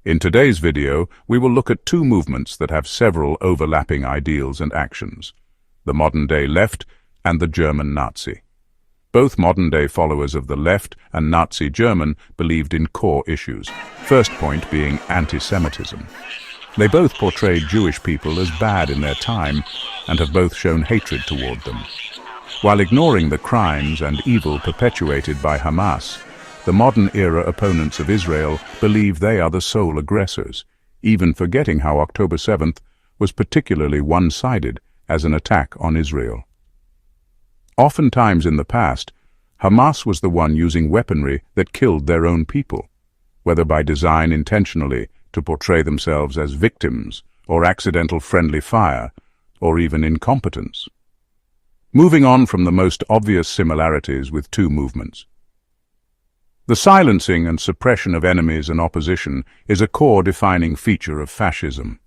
In today's video, we will look at two movements that have several overlapping ideals and actions: the modern-day left and the German Nazi. Both modern-day followers of the left and Nazi German believed in core issues, first point being antisemitism. They both portrayed Jewish people as bad in their time and have both shown hatred toward them. While ignoring the crimes and evil perpetuated by Hamas, the modern-era opponents of Israel believe they are the sole aggressors, even forgetting how October 7th was particularly one-sided as an attack on Israel. Oftentimes in the past, Hamas was the one using weaponry that killed their own people, whether by design intentionally to portray themselves as victims, or accidental friendly fire, or even incompetence. Moving on from the most obvious similarities with two movements. The silencing and suppression of enemies and opposition is a core defining feature of fascism.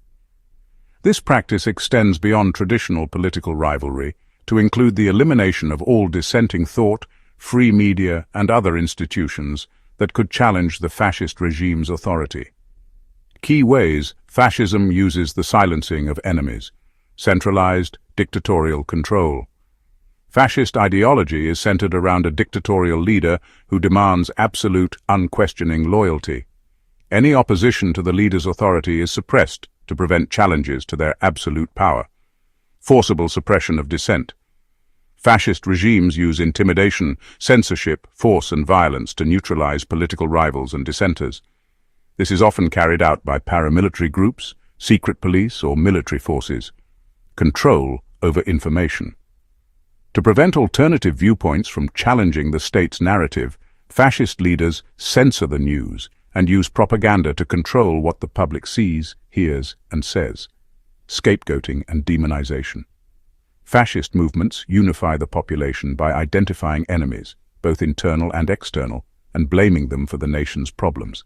This practice extends beyond traditional political rivalry to include the elimination of all dissenting thought, free media, and other institutions that could challenge the fascist regime's authority. Key ways fascism uses the silencing of enemies: centralized, dictatorial control. Fascist ideology is centered around a dictatorial leader who demands absolute, unquestioning loyalty. Any opposition to the leader's authority is suppressed to prevent challenges to their absolute power. Forcible suppression of dissent. Fascist regimes use intimidation, censorship, force and violence to neutralize political rivals and dissenters. This is often carried out by paramilitary groups, secret police or military forces. Control over information. To prevent alternative viewpoints from challenging the state's narrative, fascist leaders censor the news and use propaganda to control what the public sees, hears, and says. Scapegoating and demonization. Fascist movements unify the population by identifying enemies, both internal and external, and blaming them for the nation's problems.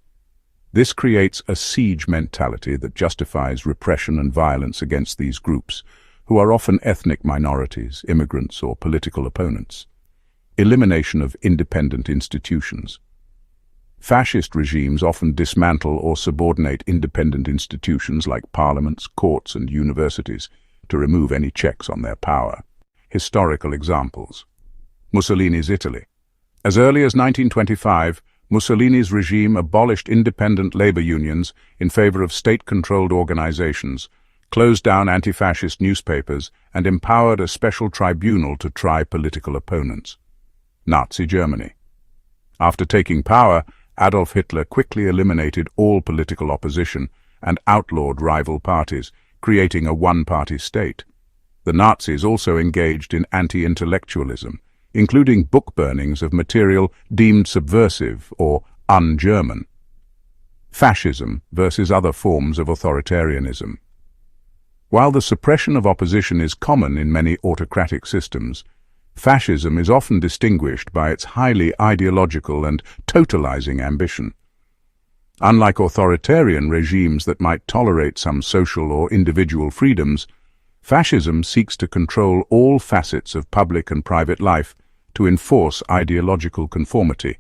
This creates a siege mentality that justifies repression and violence against these groups, who are often ethnic minorities, immigrants, or political opponents. Elimination of independent institutions. Fascist regimes often dismantle or subordinate independent institutions like parliaments, courts, and universities to remove any checks on their power. Historical examples. Mussolini's Italy. As early as 1925, Mussolini's regime abolished independent labor unions in favor of state-controlled organizations, closed down anti-fascist newspapers, and empowered a special tribunal to try political opponents. Nazi Germany. After taking power, Adolf Hitler quickly eliminated all political opposition and outlawed rival parties, creating a one-party state. The Nazis also engaged in anti-intellectualism, including book burnings of material deemed subversive or un-German. Fascism versus other forms of authoritarianism. While the suppression of opposition is common in many autocratic systems, fascism is often distinguished by its highly ideological and totalizing ambition. Unlike authoritarian regimes that might tolerate some social or individual freedoms, fascism seeks to control all facets of public and private life to enforce ideological conformity.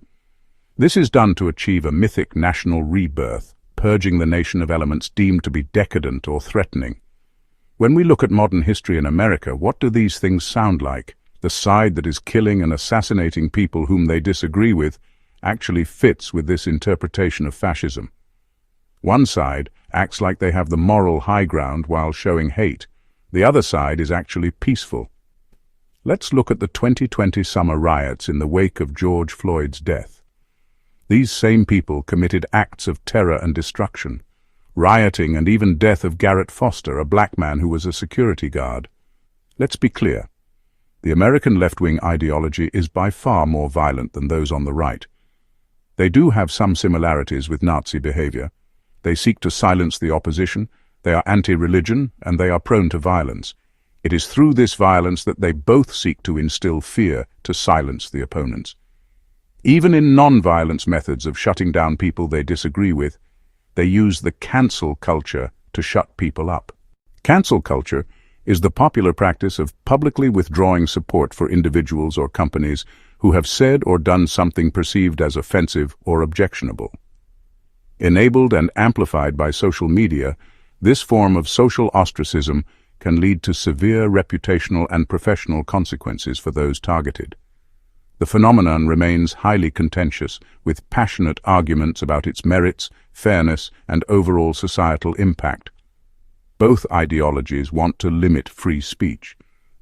This is done to achieve a mythic national rebirth, purging the nation of elements deemed to be decadent or threatening. When we look at modern history in America, what do these things sound like? The side that is killing and assassinating people whom they disagree with actually fits with this interpretation of fascism. One side acts like they have the moral high ground while showing hate. The other side is actually peaceful. Let's look at the 2020 summer riots in the wake of George Floyd's death. These same people committed acts of terror and destruction, rioting and even death of Garrett Foster, a black man who was a security guard. Let's be clear. The American left-wing ideology is by far more violent than those on the right. They do have some similarities with Nazi behavior. They seek to silence the opposition, they are anti-religion, and they are prone to violence. It is through this violence that they both seek to instill fear to silence the opponents. Even in non-violence methods of shutting down people they disagree with, they use the cancel culture to shut people up. Cancel culture is the popular practice of publicly withdrawing support for individuals or companies who have said or done something perceived as offensive or objectionable. Enabled and amplified by social media, this form of social ostracism can lead to severe reputational and professional consequences for those targeted. The phenomenon remains highly contentious, with passionate arguments about its merits, fairness, and overall societal impact. Both ideologies want to limit free speech.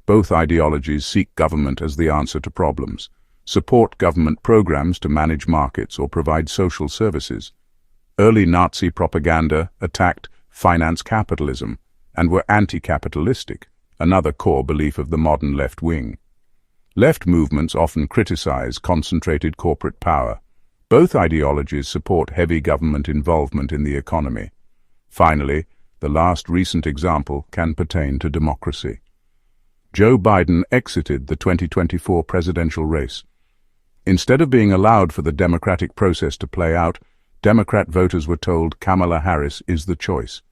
Both ideologies seek government as the answer to problems, support government programs to manage markets or provide social services. Early Nazi propaganda attacked finance capitalism and were anti-capitalistic, another core belief of the modern left wing. Left movements often criticize concentrated corporate power. Both ideologies support heavy government involvement in the economy. Finally, the last recent example can pertain to democracy. Joe Biden exited the 2024 presidential race. Instead of being allowed for the democratic process to play out, Democrat voters were told Kamala Harris is the choice.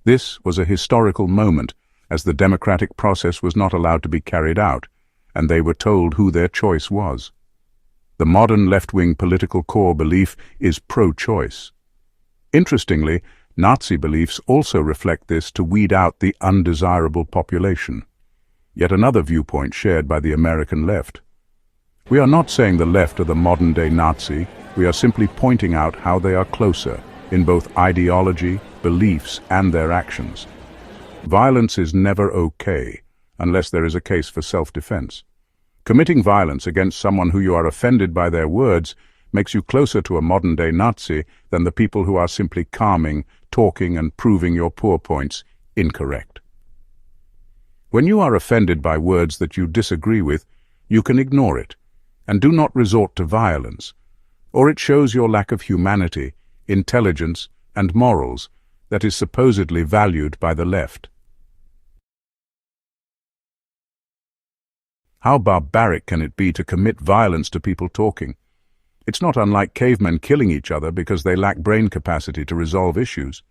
This was a historical moment, as the democratic process was not allowed to be carried out, and they were told who their choice was. The modern left-wing political core belief is pro-choice. Interestingly, Nazi beliefs also reflect this to weed out the undesirable population. Yet another viewpoint shared by the American left. We are not saying the left are the modern-day Nazi, we are simply pointing out how they are closer in both ideology, beliefs, and their actions. Violence is never okay, unless there is a case for self-defense. Committing violence against someone who you are offended by their words makes you closer to a modern-day Nazi than the people who are simply calming, talking, and proving your poor points incorrect. When you are offended by words that you disagree with, you can ignore it, and do not resort to violence, or it shows your lack of humanity, intelligence, and morals that is supposedly valued by the left. How barbaric can it be to commit violence to people talking? It's not unlike cavemen killing each other because they lack brain capacity to resolve issues.